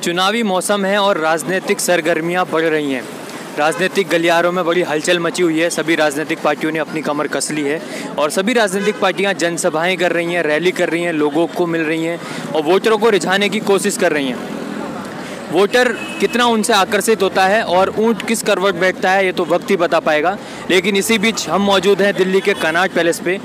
चुनावी मौसम है और राजनीतिक सरगर्मियां बढ़ रही हैं। राजनीतिक गलियारों में बड़ी हलचल मची हुई है। सभी राजनीतिक पार्टियों ने अपनी कमर कस ली है और सभी राजनीतिक पार्टियां जनसभाएं कर रही हैं, रैली कर रही हैं, लोगों को मिल रही हैं और वोटरों को रिझाने की कोशिश कर रही हैं। वोटर कितना उनसे आकर्षित होता है और ऊंट किस करवट बैठता है ये तो वक्त ही बता पाएगा। लेकिन इसी बीच हम मौजूद हैं दिल्ली के कनॉट पैलेस पे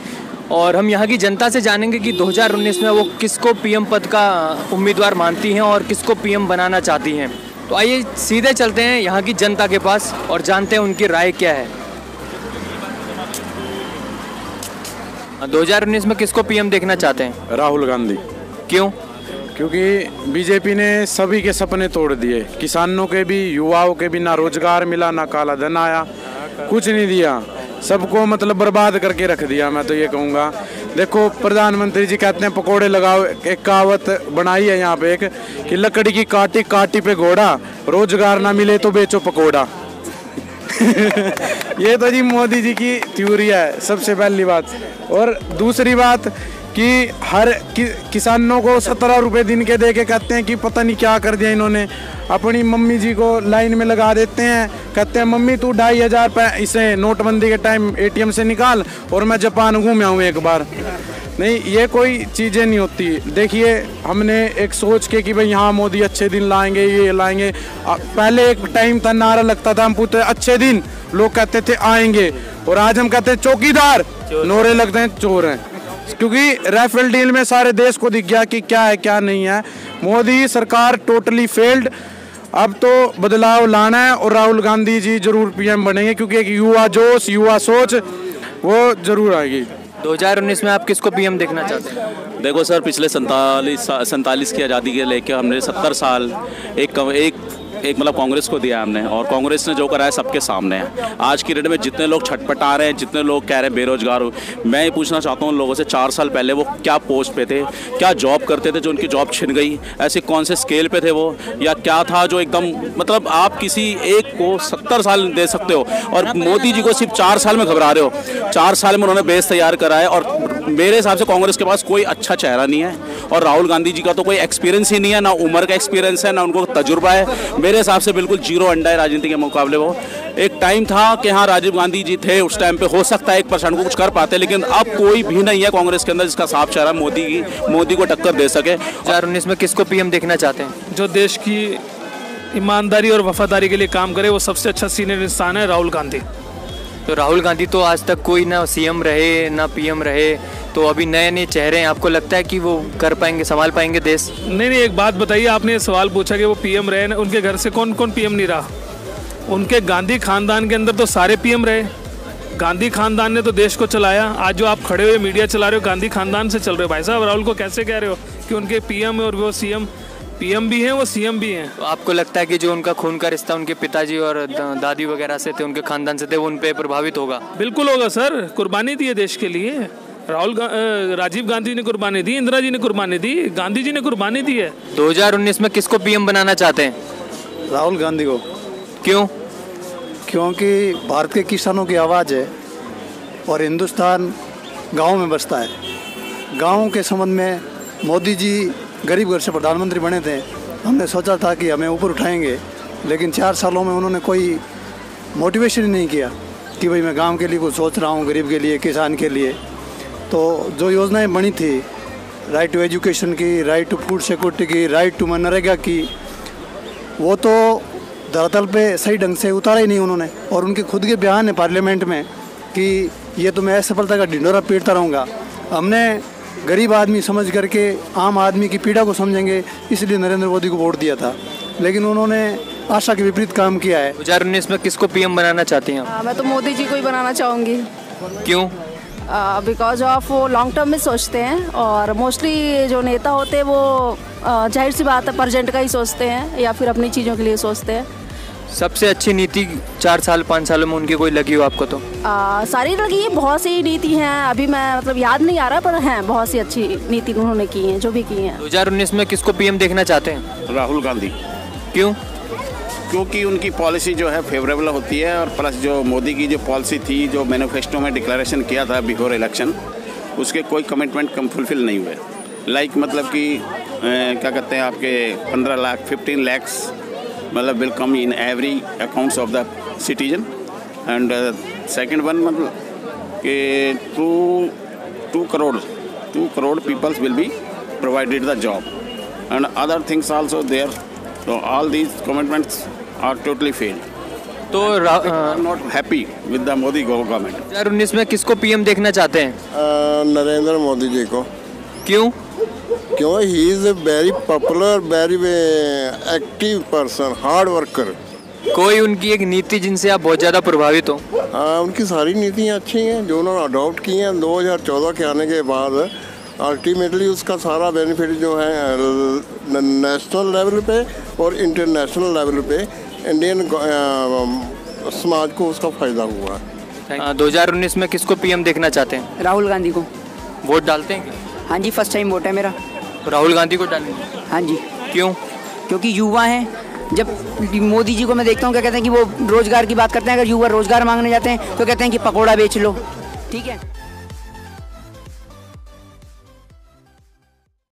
और हम यहाँ की जनता से जानेंगे कि 2019 में वो किसको पीएम पद का उम्मीदवार मानती हैं और किसको पीएम बनाना चाहती हैं। तो आइए सीधे चलते हैं यहाँ की जनता के पास और जानते हैं उनकी राय क्या है। 2019 में किसको पीएम देखना चाहते हैं? राहुल गांधी। क्यों? क्योंकि बीजेपी ने सभी के सपने तोड़ दिए, किसानों के भी, युवाओं के भी। ना रोजगार मिला, ना काला धन आया, कुछ नहीं दिया, सबको मतलब बर्बाद करके रख दिया। मैं तो ये कहूँगा, देखो प्रधानमंत्री जी कहते हैं पकोड़े लगाओ, एक कहावत बनाई है यहाँ पे एक कि लकड़ी की काटी काटी पे घोड़ा, रोजगार ना मिले तो बेचो पकोड़ा। ये तो जी मोदी जी की थ्योरी है, सबसे पहली बात। और दूसरी बात कि हर किसानों को 17 रुपये दिन के दे के कहते हैं कि पता नहीं क्या कर दिया इन्होंने। अपनी मम्मी जी को लाइन में लगा देते हैं, कहते हैं मम्मी तू 2500 इसे नोटबंदी के टाइम एटीएम से निकाल और मैं जापान घूम आऊँ एक बार। नहीं, ये कोई चीज़ें नहीं होती। देखिए, हमने एक सोच के कि भाई हाँ मोदी अच्छे दिन लाएंगे, ये लाएंगे। पहले एक टाइम था, नारा लगता था, हम पूछते अच्छे दिन, लोग कहते थे आएंगे, और आज हम कहते हैं चौकीदार, नोरे लगते हैं चोर हैं। क्योंकि राफेल डील में सारे देश को दिख गया कि क्या है क्या नहीं है। मोदी सरकार टोटली फेल्ड। अब तो बदलाव लाना है और राहुल गांधी जी जरूर पीएम बनेंगे, क्योंकि एक युवा जोश, युवा सोच वो जरूर आएगी। 2019 में आप किसको पीएम देखना चाहते हैं? देखो सर, पिछले 47 की आज़ादी के लेके हमने 70 साल एक मतलब कांग्रेस को दिया हमने, और कांग्रेस ने जो करा है सबके सामने है। आज की डेट में जितने लोग छटपटा रहे हैं, जितने लोग कह रहे हैं बेरोजगार हो, मैं ये पूछना चाहता हूँ उन लोगों से 4 साल पहले वो क्या पोस्ट पे थे, क्या जॉब करते थे जो उनकी जॉब छिन गई, ऐसे कौन से स्केल पे थे वो, या क्या था जो एकदम मतलब आप किसी एक को 70 साल दे सकते हो और मोदी जी को सिर्फ 4 साल में घबरा रहे हो। 4 साल में उन्होंने बेस तैयार करा है और मेरे हिसाब से कांग्रेस के पास कोई अच्छा चेहरा नहीं है और राहुल गांधी जी का तो कोई एक्सपीरियंस ही नहीं है, ना उम्र का एक्सपीरियंस है, ना उनको तजुर्बा है। मेरे हिसाब से बिल्कुल जीरो अंडा है राजनीति के मुकाबले। वो एक टाइम था कि हाँ राजीव गांधी जी थे, उस टाइम पे हो सकता है 1% को कुछ कर पाते, लेकिन अब कोई भी नहीं है कांग्रेस के अंदर जिसका साफ चेहरा मोदी को टक्कर दे सके। 2019 में किसको पीएम देखना चाहते हैं? जो देश की ईमानदारी और वफादारी के लिए काम करे, वो सबसे अच्छा सीनियर इंसान है राहुल गांधी। तो राहुल गांधी तो आज तक कोई ना सीएम रहे ना पीएम रहे, तो अभी नए नए चेहरे हैं, आपको लगता है कि वो कर पाएंगे, संभाल पाएंगे देश? नहीं, एक बात बताइए, आपने ये सवाल पूछा कि वो पीएम रहे ना, उनके घर से कौन कौन पीएम नहीं रहा? उनके गांधी खानदान के अंदर तो सारे पीएम रहे। गांधी खानदान ने तो देश को चलाया। आज जो आप खड़े हुए मीडिया चला रहे हो, गांधी खानदान से चल रहे हो। भाई साहब, राहुल को कैसे कह रहे हो कि उनके पीएम और वो सीएम? पीएम भी हैं, वो सीएम भी हैं। तो आपको लगता है कि जो उनका खून का रिश्ता उनके पिताजी और दादी वगैरह से थे, उनके खानदान से थे, वो उन पे प्रभावित होगा? बिल्कुल होगा सर, कुर्बानी दी है देश के लिए। राजीव गांधी ने कुर्बानी दी, इंदिरा जी ने कुर्बानी दी, गांधी जी ने कुर्बानी दी है। 2019 में किसको पीएम बनाना चाहते हैं? राहुल गांधी को। क्यों? क्योंकि भारत के किसानों की आवाज़ है और हिंदुस्तान गाँव में बसता है। गाँव के संबंध में मोदी जी गरीब घर से प्रधानमंत्री बने थे। हमने सोचा था कि हमें ऊपर उठाएंगे, लेकिन 4 सालों में उन्होंने कोई मोटिवेशन ही नहीं किया कि भाई मैं गांव के लिए कुछ सोच रहा हूं, गरीब के लिए, किसान के लिए। तो जो योजनाएं बनी थी, राइट टू एजुकेशन की, राइट टू फूड सिक्योरिटी की, राइट टू मनरेगा की, वो तो धरातल पे सही ढंग से उतारा ही नहीं उन्होंने। और उनके खुद के बयान है पार्लियामेंट में कि ये तो मैं असफलता का ढिंढोरा पीटता रहूँगा। हमने गरीब आदमी समझ करके आम आदमी की पीड़ा को समझेंगे, इसलिए नरेंद्र मोदी को वोट दिया था, लेकिन उन्होंने आशा के विपरीत काम किया है। 2019 में किसको पीएम बनाना चाहती हैं? मैं तो मोदी जी को ही बनाना चाहूँगी। क्यों? बिकॉज ऑफ वो लॉन्ग टर्म में सोचते हैं और मोस्टली जो नेता होते हैं वो जाहिर सी बात है प्रेजेंट का ही सोचते हैं या फिर अपनी चीज़ों के लिए सोचते हैं। सबसे अच्छी नीति 4 साल 5 सालों में उनकी कोई लगी हो आपको? तो सारी लगी है, बहुत सी नीति हैं, अभी मैं मतलब याद नहीं आ रहा, पर हैं बहुत सी अच्छी नीति उन्होंने की हैं, जो भी की हैं। 2019 में किसको पीएम देखना चाहते हैं? राहुल गांधी। क्यों? क्योंकि उनकी पॉलिसी जो है फेवरेबल होती है, और प्लस जो मोदी की जो पॉलिसी थी, जो मैनिफेस्टो में डिक्लेरेशन किया था बिफोर इलेक्शन, उसके कोई कमिटमेंट फुलफिल नहीं हुए। लाइक मतलब कि क्या कहते हैं आपके 15 लाख 15 lakhs मतलब will come in every accounts of the citizen and second one मतलब कि 2 crore peoples will be provided the job and other things also there so all these commitments are totally failed. तो not happy with the Modi government. 2019 में किसको PM देखना चाहते हैं? नरेंद्र मोदी जी को। क्यों? क्यों? He is a very popular, very active person, hard worker. कोई उनकी एक नीति जिनसे आप बहुत ज़्यादा प्रभावित हो? हाँ, उनकी सारी नीतियाँ अच्छी हैं जो उन्होंने अडॉप्ट की हैं 2014 के आने के बाद। अल्टीमेटली उसका सारा बेनिफिट जो है नेशनल लेवल पे और इंटरनेशनल लेवल पे इंडियन समाज को उसका फ़ायदा हुआ है। 2019 में किसको पीएम देखना चाहते हैं? राहुल गांधी को। वोट डालते हैं? हाँ जी, फर्स्ट टाइम वोट है मेरा। राहुल गांधी को डालेंगे? हाँ जी। क्यों? क्योंकि युवा हैं। जब मोदी जी को मैं देखता हूँ क्या कहते हैं कि वो रोज़गार की बात करते हैं, अगर युवा रोज़गार मांगने जाते हैं तो कहते हैं कि पकौड़ा बेच लो। ठीक है।